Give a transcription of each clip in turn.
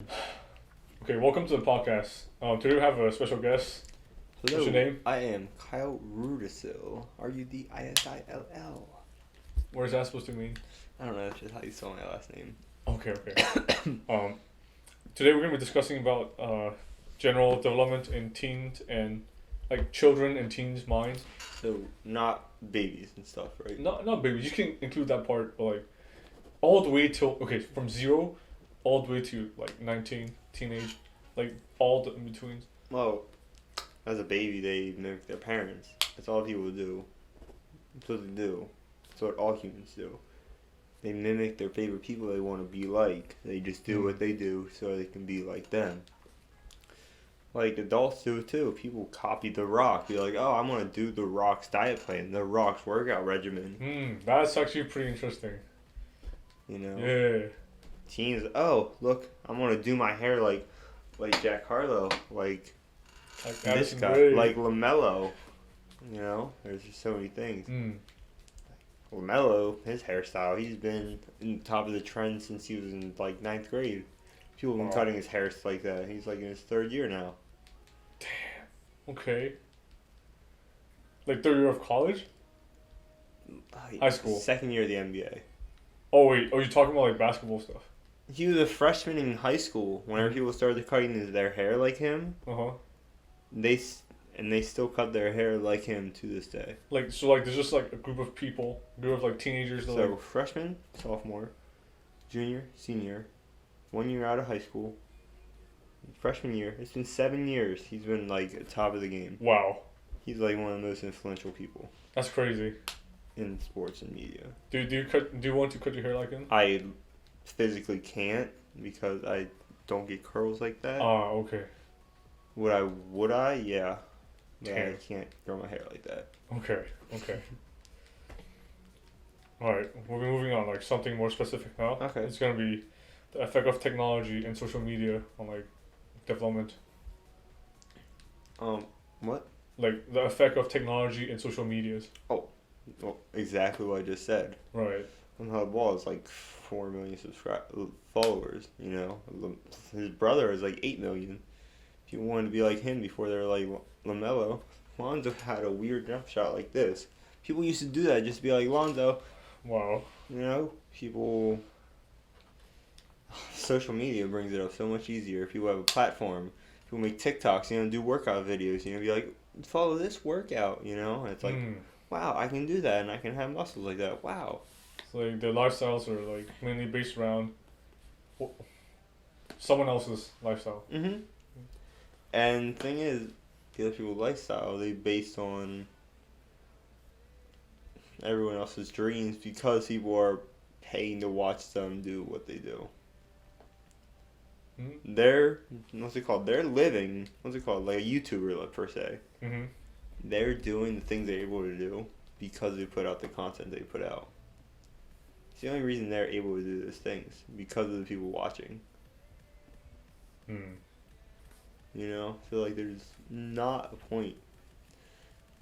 Okay, welcome to the podcast. Today we have a special guest. What's your Hello, name? I am Kyle Rudisil. Rudisil. What is that supposed to mean? I don't know, that's just how you spell my last name. Okay. Um, Today we're gonna be discussing about general development in teens and like children and teens' minds. So, not babies and stuff, right? Not babies. You can include that part, but like all the way till from 0 all the way to like 19, teenage, like all the in betweens. Well, as a baby, they mimic their parents. That's all people do. That's what they do. That's what all humans do. They mimic their favorite people they want to be like. They just do what they do so they can be like them. Like adults do it too. People copy The Rock. Be like, oh, I'm gonna do The Rock's diet plan, The Rock's workout regimen. That's actually pretty interesting. You know. Yeah. Teens, oh look, I'm gonna do my hair like Jack Harlow, like Like this Addison guy, Rae. like LaMelo. You know, there's just so many things. LaMelo, his hairstyle, he's been in the top of the trend since he was in like ninth grade. People have been cutting his hair like that. He's like in his third year now. Okay. Like third year of college? High school. Second year of the NBA. Oh wait, you're talking about like basketball stuff. He was a freshman in high school. Whenever people started cutting their hair like him, they still cut their hair like him to this day. Like there's just like a group of people, like teenagers. That, So freshman, sophomore, junior, senior, 1 year out of high school, freshman year. It's been 7 years. He's been like at top of the game. Wow. He's like one of the most influential people That's crazy. in sports and media. Do you want to cut your hair like him? I physically can't because I don't get curls like that. Okay. Would I? Yeah. But I Damn. can't grow my hair like that. Okay. Alright, we'll be moving on, like something more specific now. Okay. It's gonna be the effect of technology and social media on like development. What? Like the effect of technology and social medias. Well, exactly what I just said. Right. On Hub Wall is like 4 million followers, you know. His brother is like 8 million. If you wanted to be like him before they were like LaMelo, Lonzo had a weird jump shot like this. People used to do that just to be like Lonzo. Wow. You know, social media brings it up so much easier. People have a platform. People make TikToks, you know, do workout videos, you know, be like, follow this workout, you know. And it's like, wow, I can do that and I can have muscles like that. Wow. So like their lifestyles are like mainly based around someone else's lifestyle. Mhm. And thing is, the other people's lifestyle, they based on everyone else's dreams because people are paying to watch them do what they do. They're They're living. Like a YouTuber per se. They're doing the things they're able to do because they put out the content they put out. It's the only reason they're able to do those things because of the people watching. You know, I feel like there's not a point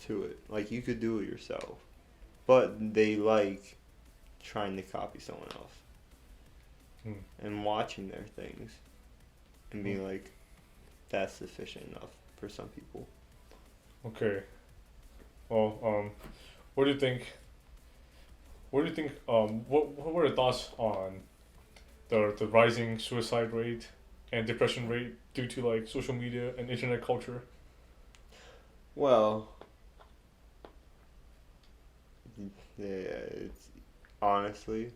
to it. Like you could do it yourself, but they like trying to copy someone else and watching their things and being like, that's sufficient enough for some people. Okay. Well, what do you think? What do you think? What were your thoughts on the rising suicide rate and depression rate due to like social media and internet culture? Well, yeah, it's honestly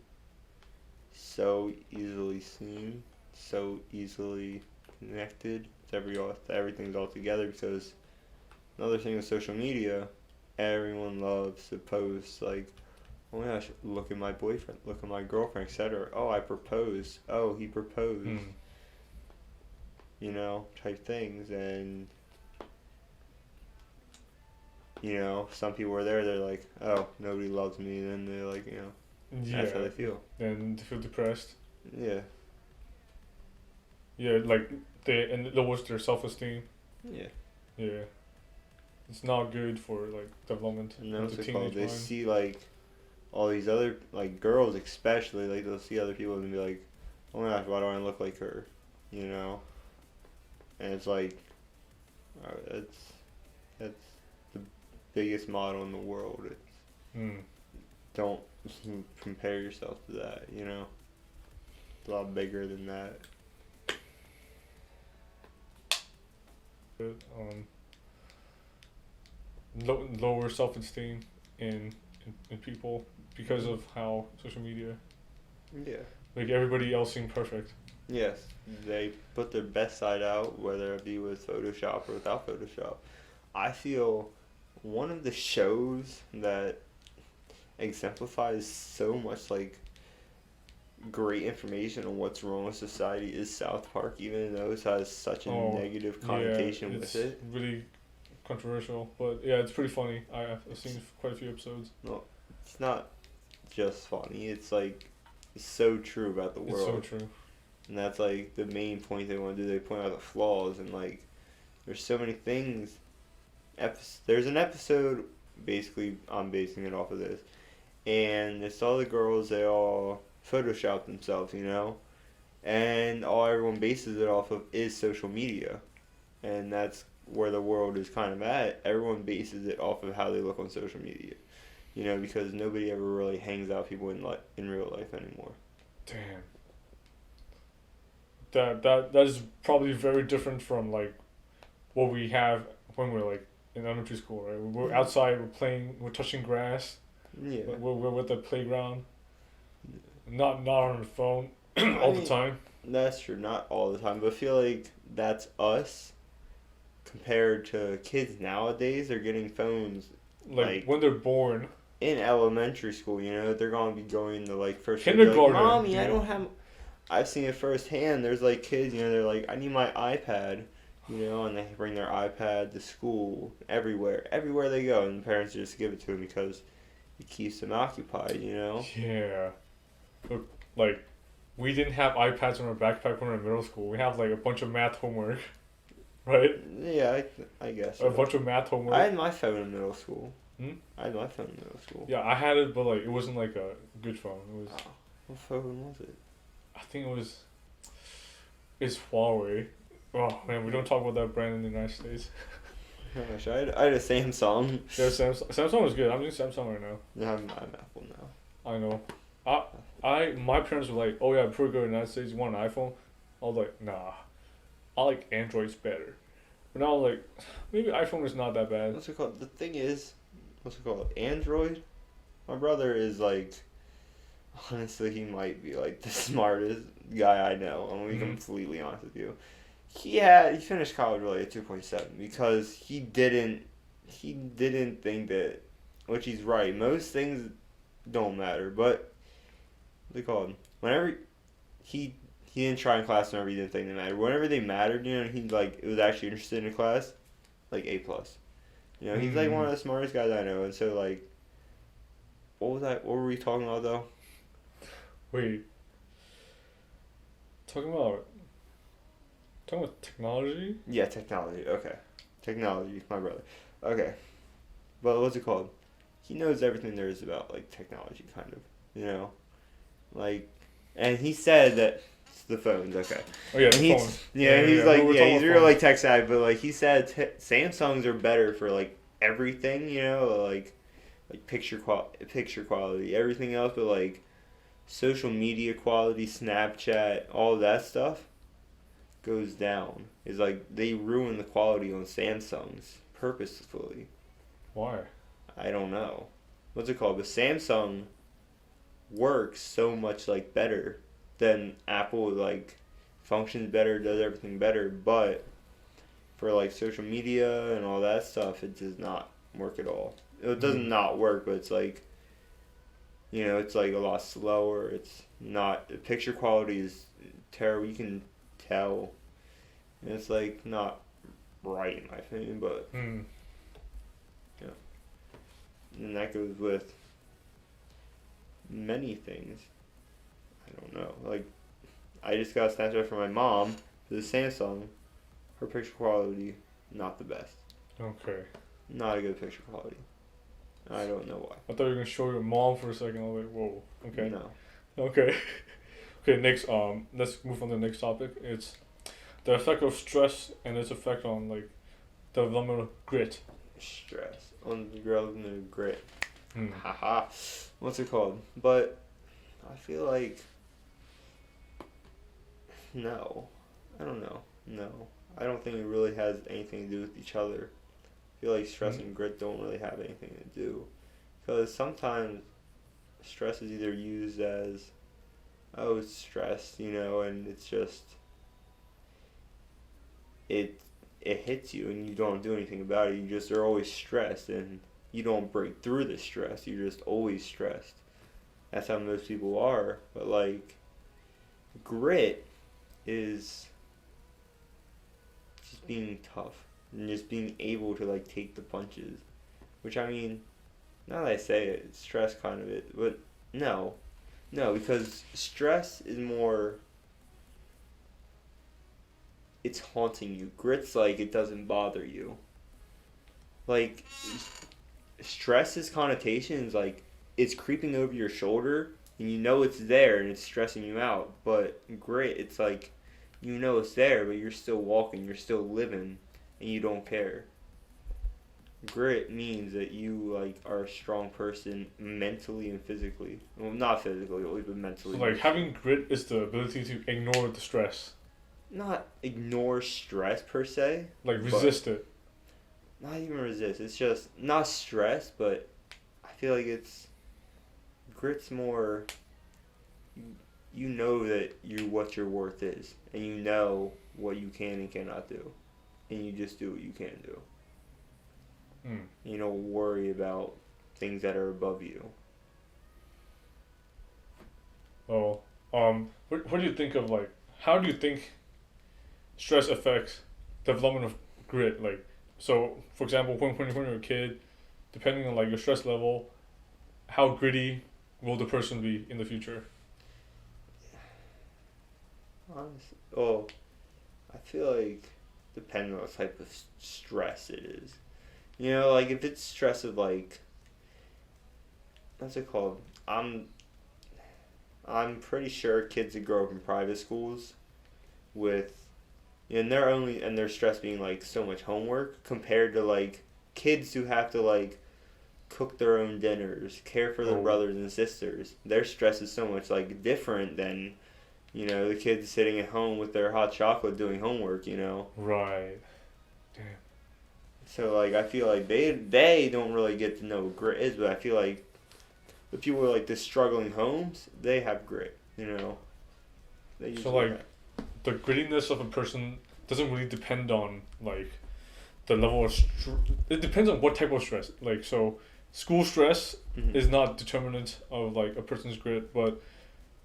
so easily seen, so easily connected to everything's all together because another thing with social media, everyone loves to post like, oh my gosh, look at my boyfriend, look at my girlfriend, etc. Oh, I proposed. Oh, he proposed. You know, type things. And, you know, some people are there, they're like, oh, nobody loves me. And then they're like, you know, that's how they feel. And they feel depressed. Yeah. Yeah, like they lowers their self-esteem. Yeah. Yeah. It's not good for like development. And that's of the what's called. teenage They mind. see like all these other like girls, especially like they'll see other people and be like, oh my gosh, why do I look like her? you know, and it's like, that's the biggest motto in the world. It's Mm. don't compare yourself to that, you know. It's a lot bigger than that. Um, lower self-esteem in people because of how social media, Yeah. like everybody else seemed perfect. Yes, they put their best side out, whether it be with Photoshop or without Photoshop. I feel one of the shows that exemplifies so much like great information on what's wrong with society is South Park, even though it has such a Oh, negative yeah, connotation it's with it. really controversial, but yeah, it's pretty funny. I've seen quite a few episodes. No, it's not just funny. It's like it's so true about the It's so world, true. and that's like the main point they want to do. They point out the flaws, and like there's so many things. There's an episode, basically I'm basing it off of this, and it's all the girls. They all Photoshop themselves, you know, and all everyone bases it off of is social media, and that's where the world is kind of at. Everyone bases it off of how they look on social media, you know, because nobody ever really hangs out with people in real life anymore. Damn. That is probably very different from like what we have when we're like in elementary school, right? We're outside, we're playing, we're touching grass, Yeah. we're at the playground, not on the phone I all the mean, time. that's true, not all the time, but I feel like that's us compared to kids nowadays. They're getting phones Like like when they're born, in elementary school, you know, they're gonna be going to like first grade, be like, kindergarten. Mommy, I Dude. don't have. I've seen it firsthand. There's like kids, you know, they're like, I need my iPad, you know, and they bring their iPad to school everywhere they go, and the parents just give it to them because it keeps them occupied, you know. Yeah. Look, like we didn't have iPads in our backpack when we were in middle school. We have like a bunch of math homework, right? Yeah, I guess. A bunch of math homework. I had my phone in middle school. Hmm? I had my phone in middle school. Yeah, I had it, but like it wasn't like a good phone. It was, Oh, what phone was it? I think it was, it's Huawei. Oh man, we don't talk about that brand in the United States. Gosh, I had a Samsung. Yeah, Samsung was good. I'm using Samsung right now. Yeah, I'm Apple now. I know. My parents were like, oh yeah, before we go to the United States, you want an iPhone? I was like, nah, I like Android's better. But now I'm like, maybe iPhone is not that bad. What's it called? The thing is, what's it called? Android? My brother is like, honestly, he might be like the smartest guy I know. I'm gonna be completely honest with you. He finished college really at 2.7 because he didn't think that, which he's right. Most things don't matter, but what's it called? Whenever he didn't try in class whenever he didn't think they mattered. Whenever they mattered, you know, he like was actually interested in class, like A plus. You know, he's like one of the smartest guys I know, and so like, what was that? What were we talking about though? Wait. Talking about technology? Yeah, technology. Okay, technology. My brother. Okay, but what's it called? He knows everything there is about like technology, kind of. You know, like, and he said that the phones. Okay. Oh yeah, And the he's, phone. yeah, he's yeah. like, We're yeah, talking he's about real like phones. tech savvy, but like he said, Samsungs are better for like everything, you know, like picture quality, everything else, but like social media quality, Snapchat, all that stuff goes down. Is like they ruin the quality on Samsungs purposefully. Why? I don't know. What's it called? But Samsung works so much like better than Apple. Like functions better, does everything better, but for like social media and all that stuff, it does not work at all. It doesn't not work, but it's like, you know, it's like a lot slower. It's not, the picture quality is terrible. You can tell. And it's like not right in my opinion, but yeah. And that goes with many things. I don't know. Like, I just got a Snapchat from my mom. The Samsung. Her picture quality, not the best. Okay. Not a good picture quality. I don't know why. I thought you were gonna show your mom for a second. I was like, whoa. Okay. No. Okay. Okay. Next. Let's move on to the next topic. It's the effect of stress and its effect on like the development of grit. Stress on the girls and the grit. Hmm. Haha. What's it called? But I feel like no. I don't know. No. I don't think it really has anything to do with each other. I feel like stress and grit don't really have anything to do. Because sometimes stress is either used as, oh, it's stress, and it's just, it hits you and you don't do anything about it. You just are always stressed and you don't break through the stress. You're just always stressed. That's how most people are. But like, grit is just being tough and just being able to like take the punches. Which I mean, now that I say it, it's stress kind of it. But no, because stress is more, it's haunting you. Grit's like it doesn't bother you. Like, stress's connotation is like it's creeping over your shoulder and you know it's there and it's stressing you out. But grit, it's like you know it's there, but you're still walking, you're still living, and you don't care. Grit means that you like are a strong person mentally and physically. Well, not physically always, but mentally. So like having grit is the ability to ignore the stress. Not ignore stress per se. Like resist it. Not even resist. It's just not stress, but I feel like grit's more. You know that what your worth is, and you know what you can and cannot do, and you just do what you can do. You don't worry about things that are above you. Oh, what do you think of like? How do you think stress affects development of grit? Like, so for example, when you're a kid, depending on like your stress level, how gritty will the person be in the future? Honestly, I feel like depending on the type of stress it is. Like if it's stress of like, what's it called? I'm pretty sure kids that grow up in private schools with, and their stress being like so much homework compared to like kids who have to like cook their own dinners, care for their brothers and sisters. Their stress is so much like different than, the kids sitting at home with their hot chocolate doing homework. Right. Damn. So like I feel like they don't really get to know what grit is, but I feel like the people with like the struggling homes, they have grit. So like the grittiness of a person doesn't really depend on like the level of it depends on what type of stress. Like so school stress is not determinant of like a person's grit, but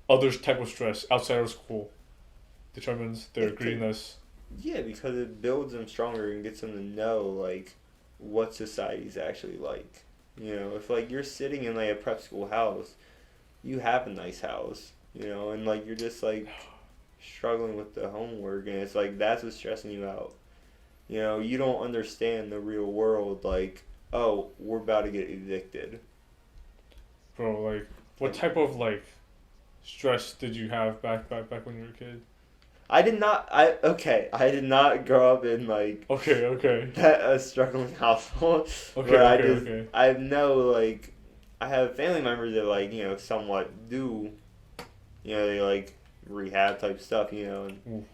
other type of stress outside of school determines their grittiness. Yeah, because it builds them stronger and gets them to know like what society's actually like. If like you're sitting in like a prep school house, you have a nice house, and like you're just like struggling with the homework, and it's like that's what's stressing you out. You don't understand the real world. Like, oh, we're about to get evicted. Bro, like, what type of like stress did you have back when you were a kid? I did not grow up in like a struggling household. I know like I have family members that like somewhat do they like rehab type stuff and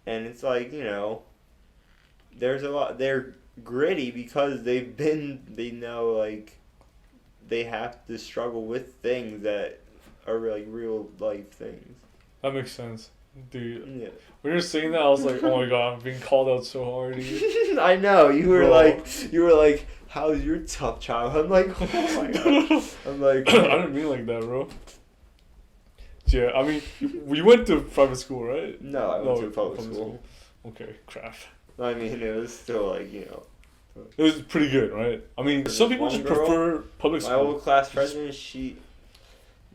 it's like there's a lot, they're gritty because they know like they have to struggle with things that are like real life things. That makes sense. Dude, yeah. When you're saying that, I was like, oh my god, I'm being called out so hard. I know, you were like, how's your tough childhood? I'm like, oh my god. I'm like, I didn't mean like that, bro. Yeah, I mean, you went to private school, right? No, I went to public school. Okay, crap. I mean, it was still like, It was pretty good, right? I mean, some people just prefer public school. My old class president,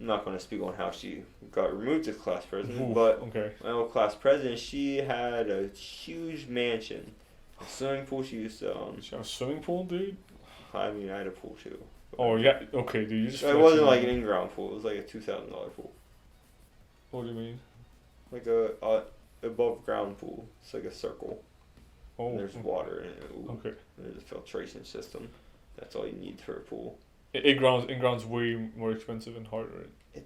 I'm not going to speak on how she got removed as class president, but my old class president, she had a huge mansion, a swimming pool. She used to. She had a swimming pool, dude? I mean, I had a pool too. Oh, yeah. Okay, dude. It wasn't like an in-ground pool. It was like a $2,000 pool. What do you mean? Like a above ground pool. It's like a circle. Oh. And there's water in it. Ooh. Okay. There's a filtration system. That's all you need for a pool. In-ground's way more expensive and harder. Right?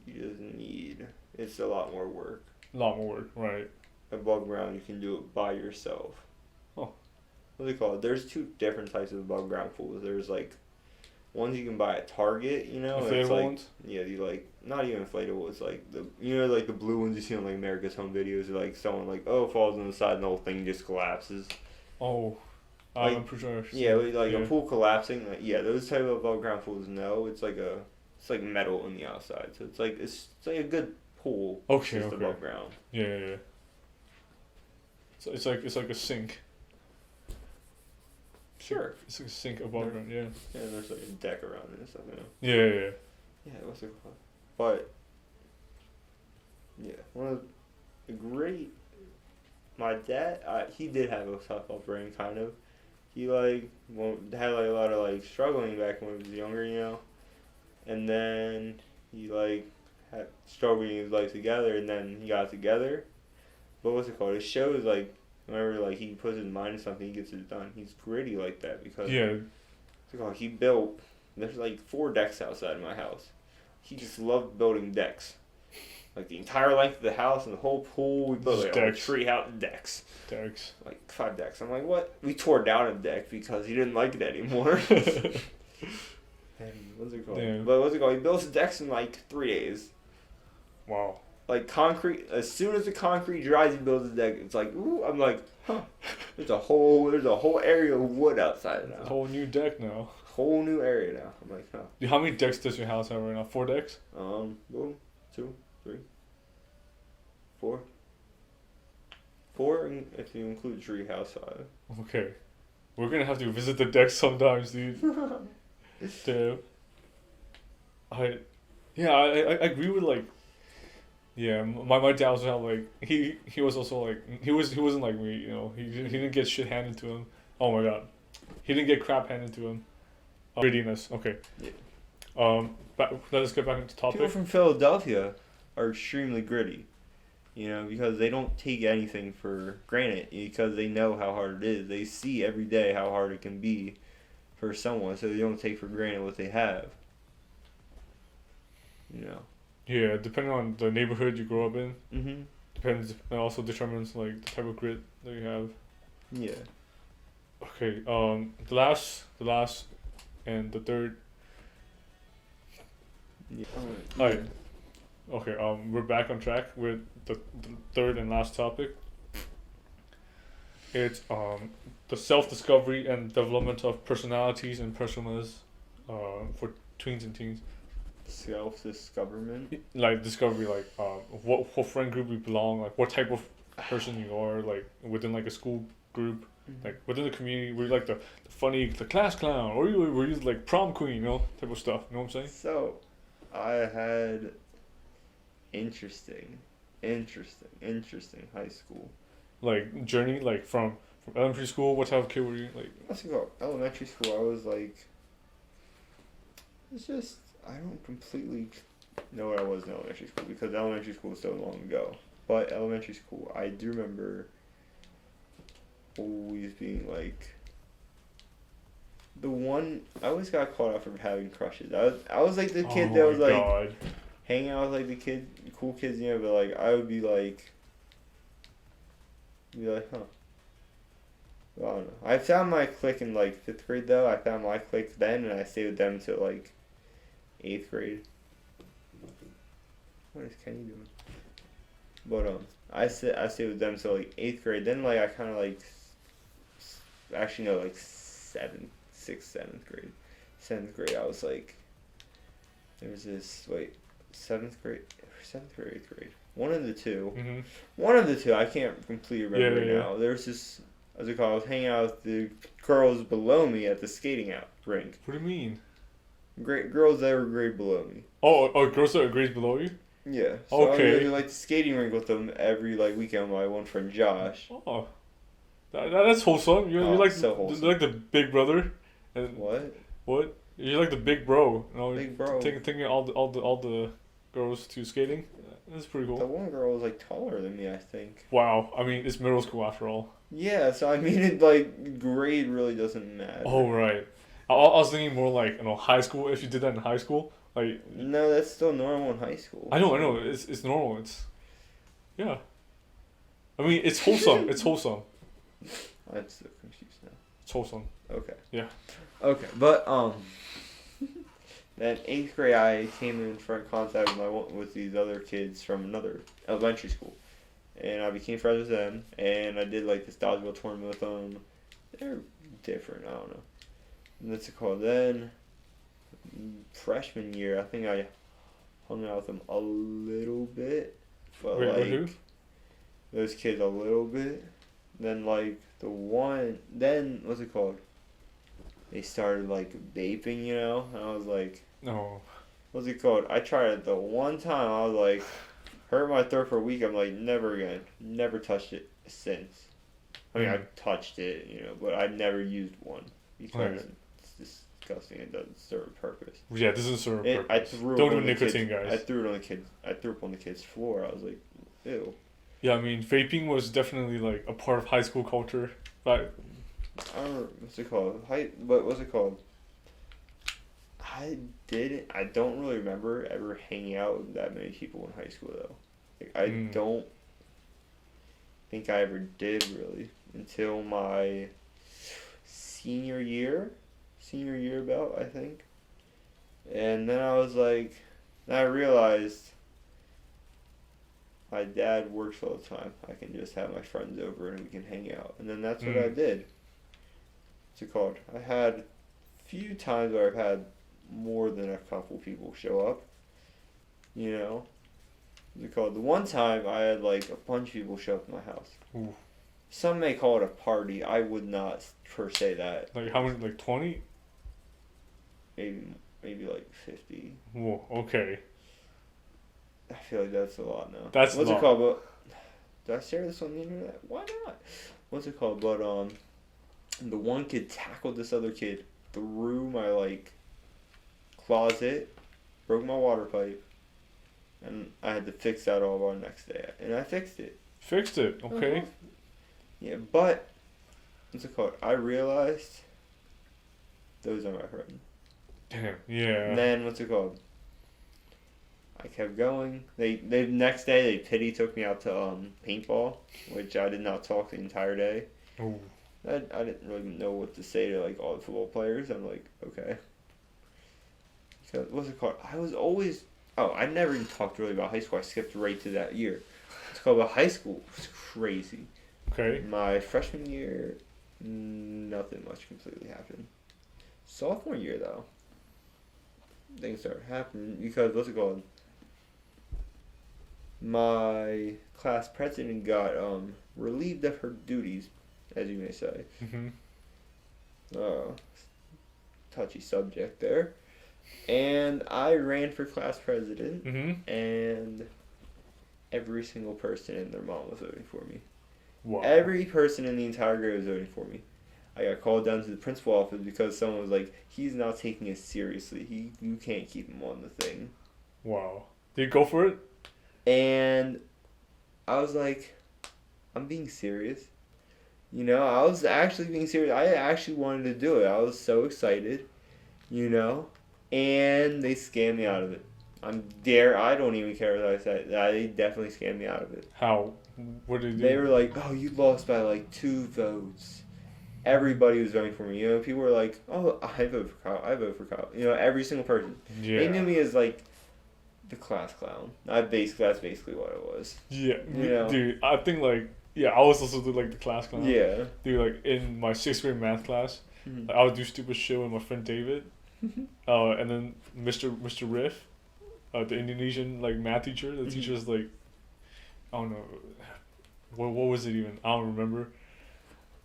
You just need. It's a lot more work. A lot more work, right? Above ground, you can do it by yourself. Oh. What do they call it? There's two different types of above ground pools. There's like ones you can buy at Target, you know. Inflatable it's like, ones. Yeah, you like not even inflatable. It's like like the blue ones you see on like America's Home Videos. Like someone like falls on the side and the whole thing just collapses. Oh. Like, I'm pretty sure. Yeah, like a pool collapsing. Like, yeah, those type of above ground pools. No, it's like metal on the outside, so it's like a good pool. Okay. Just above ground. Yeah. So it's like a sink. Sure. It's like a sink above ground. Yeah. Yeah, there's like a deck around it and stuff. Yeah. Yeah, what's it called? But yeah, one of the great. My dad, he did have a tough upbringing, kind of. He had a lot of struggling back when he was younger, you know. And then he had struggled in his life together, and then he got together. But what's it called? It shows whenever he puts his mind to something, he gets it done. He's gritty like that because he built. There's 4 decks outside of my house. He just loved building decks. Like the entire length of the house and the whole pool, we built a tree house decks. Decks. 5 decks. I'm like, what? We tore down a deck because he didn't like it anymore. What's it called? Yeah. But what's it called? He builds decks in 3 days. Wow. Concrete. As soon as the concrete dries, he builds a deck. It's ooh. I'm like, huh. There's a whole area of wood outside now. A whole new deck now. Whole new area now. I'm like, huh. How many decks does your house have right now? 4 decks? 1, 2, 3, 4. 4 if you include treehouse 5. Okay. We're gonna have to visit the decks sometimes, dude. Damn. I agree with my dad also had he was also he wasn't like me, you know. He didn't get shit handed to him. Oh my god. He didn't get crap handed to him. Grittiness. Okay. Yeah. Let's get back into topic. People from Philadelphia are extremely gritty, you know, because they don't take anything for granted because they know how hard it is. They see every day how hard it can be for someone, so they don't take for granted what they have. You know. Yeah, depending on the neighborhood you grow up in. Mm-hmm. Depends. It also determines the type of grit that you have. Yeah. Okay. The last, and the third. Yeah. Alright. Okay. We're back on track with the third and last topic. It's the self-discovery and development of personalities and personas, for tweens and teens. Self-discoverment. Discovery, what friend group you belong, what type of person you are, within a school group, within the community. Were you the funny, the class clown, or were you prom queen, you know, type of stuff. You know what I'm saying? So, I had interesting high school. Journey, from elementary school. What type of kid were you? Let's go. Elementary school, I was it's just, I don't completely know what I was in elementary school because elementary school was so long ago. But elementary school, I do remember always being the one. I always got caught out for having crushes. I was the kid that was God. Hanging out with the cool kids, you know. But I would be huh. Well, I don't know. I found my clique in 5th grade though. I found my clique then, and I stayed with them until 8th grade. What is Kenny doing? But I stayed with them until 8th grade. Then I kind of actually no 6th, 7th grade. 7th grade I was there was this 7th grade or 8th grade. One of the two. Mm-hmm. One of the two. I can't completely remember now. There was this. I was hanging out with the girls below me at the skating rink. What do you mean? Great girls that were a grade below me. Oh, girls that are grades below you? Yeah. So okay. I would go to the skating rink with them every weekend with my one friend Josh. Oh, that's wholesome. You're so wholesome. You're the big brother. And What? You're the big bro. You know, Big bro. Taking all the girls to skating. That's pretty The cool. one girl was like taller than me, I think. Wow. I mean, it's middle school after all. Yeah, so I mean, it like grade really doesn't matter. Oh right. I was thinking more like high school. If you did that in high school, like No, that's still normal in high school. I know. It's normal. It's yeah. I mean, it's wholesome. It's wholesome. I'm still confused now. It's wholesome. Okay. Yeah. Okay, but then 8th grade I came in front contact with these other kids from another elementary school, and I became friends with them, and I did like this dodgeball tournament with them. They're different. I don't know. And what's it called? Then freshman year, I think I hung out with them a little bit, but Wait, like who? those kids a little bit. Then like the one, then what's it called? They started like vaping, you know, and I was like, No. what's it called? I tried it the one time. I was like, hurt my throat for a week. I'm like, never again. Never touched it since. I mean, I've touched it, you know, but I've never used one because it's disgusting. It doesn't serve a purpose. Yeah, this is sort of I purpose. threw Don't it do on the nicotine, kids. guys. I threw it on the kids. I threw it on the kids' floor. I was like, ew. Yeah, I mean, vaping was definitely like a part of high school culture. But I don't know, what's it called? What was it called? I don't really remember ever hanging out with that many people in high school though. Like, I don't think I ever did really until my senior year about, I think. And then I was like, I realized my dad works all the time. I can just have my friends over and we can hang out. And then that's what I did. What's it called? I had a few times where I've had more than a couple people show up. You know? What's it called? The one time I had like a bunch of people show up at my house. Ooh. Some may call it a party. I would not per se that. Like how many? Like 20? Maybe like 50. Whoa. Okay. I feel like that's a lot now. That's What's a lot. it called? But did I share this on the internet? Why not? What's it called? But the one kid tackled this other kid through my like closet, broke my water pipe, and I had to fix that all by the next day. And I fixed it. Fixed it. Okay. Yeah, but what's it called? I realized those are my friends. Damn. Yeah. And then what's it called? I kept going. They next day they pity took me out to paintball, which I did not talk the entire day. Ooh. I didn't really know what to say to like all the football players. I'm like, okay. So what's it called? I never even talked really about high school. I skipped right to that year. It's called about high school. It's crazy. Okay. My freshman year, nothing much completely happened. Sophomore year though, things started happening because what's it called? My class president got relieved of her duties, as you may say. Touchy subject there. And I ran for class president, and every single person and their mom was voting for me. Wow. Every person in the entire grade was voting for me. I got called down to the principal office because someone was like, he's not taking it seriously. You can't keep him on the thing. Wow. Did you go for it? And I was like, I'm being serious. You know, I was actually being serious. I actually wanted to do it. I was so excited, you know. And they scammed me out of it. I don't even care what I said. They definitely scammed me out of it. How? What did you do? They were like, oh, you lost by like 2 votes. Everybody was voting for me. You know, people were like, oh, I vote for Kyle. I vote for Kyle. You know, every single person. Yeah. They knew me as like the class clown. That's basically what it was. Yeah. You know? Dude, I think like, yeah, I was also like the class clown. Yeah. Dude, like in my 6th grade math class, Mhm. like, I would do stupid shit with my friend David. And then Mr. Riff, the Indonesian like math teacher, the teacher's like, I don't know, what was it even? I don't remember.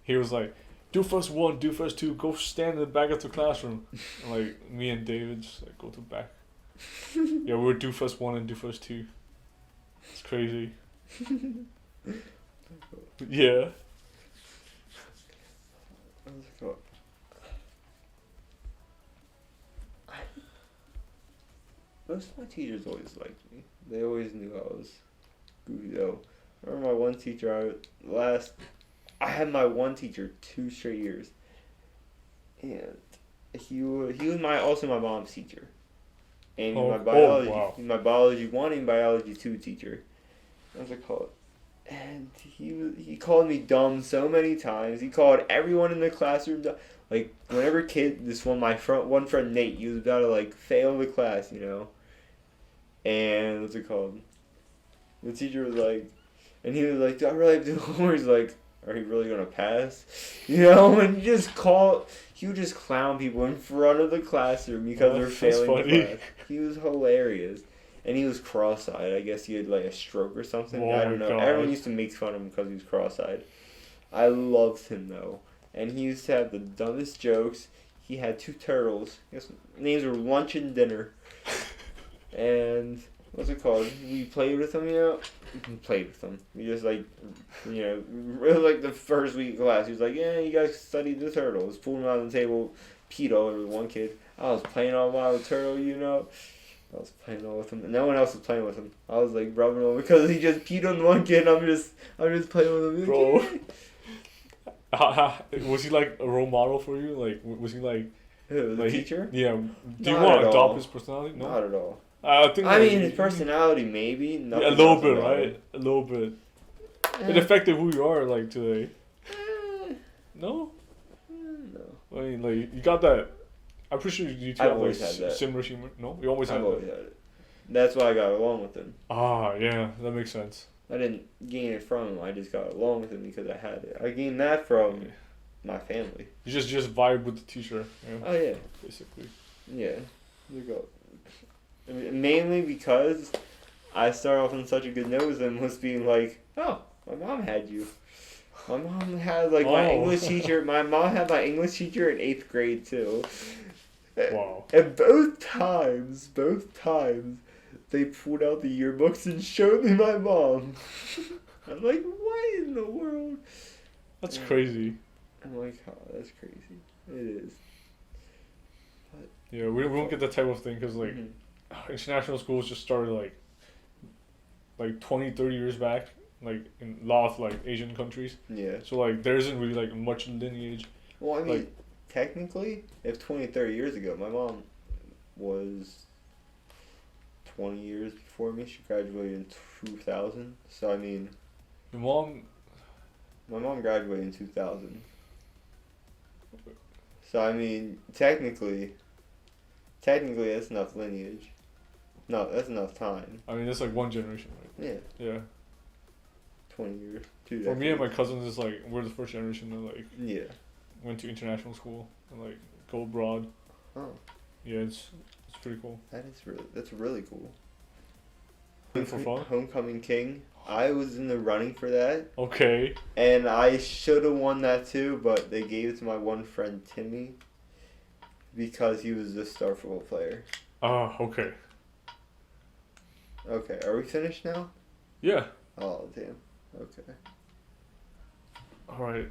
He was like, do first 1, do first 2, go stand in the back of the classroom. And, like me and David just like go to the back. Yeah, we would do first 1 and do first 2. It's crazy. Yeah. What's it called? Most of my teachers always liked me. They always knew I was goofy though. I remember my one teacher. I had my one teacher 2 straight years, and he was also my mom's teacher, and he was my biology wow. he was my biology 1 and biology 2 teacher. What's it called? And he called me dumb so many times. He called everyone in the classroom dumb. Like whenever one friend Nate, he was about to like fail the class, you know. And what's it called? The teacher was like, and he was like, "Do I really have to do homework?" He's like, "Are you really gonna pass?" You know, and he would just clown people in front of the classroom because they're failing the class. He was hilarious. And he was cross-eyed. I guess he had like a stroke or something. Oh I don't know. God. Everyone used to make fun of him because he was cross-eyed. I loved him though, and he used to have the dumbest jokes. He had 2 turtles. His names were Lunch and Dinner. And what's it called? We played with them, you know. We played with them. We just like, you know, really like the first week of class. He was like, "Yeah, you guys studied the turtles." Pulled them out on the table, peed all over one kid. I was playing all while the turtle, you know. I was playing all with him, and no one else was playing with him. I was like rubbing him because he just peed on one kid. And I'm just playing with him. Bro, was he like a role model for you? Like, was he like? Who, the teacher? Yeah. Do you Not want at to all. adopt his personality? No. Not at all. I think. I like, mean, his personality maybe. Yeah, a Nothing little else bit, about right? him. A little bit. Eh, It affected who you are, like today. No. no. I mean, like you got that. I'm pretty sure you two I've have like always had that. similar humor. No, you always I've had always that. had it. That's why I got along with him. Ah, yeah, that makes sense. I didn't gain it from him. I just got along with him because I had it. I gained that from my family. You just vibe with the teacher. Yeah, Oh yeah. basically. Yeah. There you go. I mean, mainly because I started off on such a good note with him was being like, "Oh, my mom had you." My mom had like my Oh. English teacher. My mom had my English teacher in 8th grade too. Wow. And both times, they pulled out the yearbooks and showed me my mom. I'm like, what in the world? That's Yeah. crazy. I'm like, oh, that's crazy. It is. Yeah, we don't get that type of thing because like Mhm. international schools just started like 20, 30 years back, like in a lot of like Asian countries. Yeah. So like there isn't really like much lineage. Well, I mean, Like- technically, if 20, 30 years ago, my mom was 20 years before me. She graduated in 2000. So, I mean, Your mom. my mom graduated in 2000. So, I mean, technically, that's enough lineage. No, that's enough time. I mean, that's like one generation, right? Yeah, Yeah. 20 years. 2 For me and my decades. cousins, it's like we're the first generation that like Yeah. went to international school and like go abroad. Oh, Yeah, it's pretty cool. that's really cool. For fun? Homecoming King. I was in the running for that, Okay. and I should have won that too, but they gave it to my one friend Timmy because he was the star football player. Ah, okay. Okay, are we finished now? Yeah. Oh damn. Okay. All right.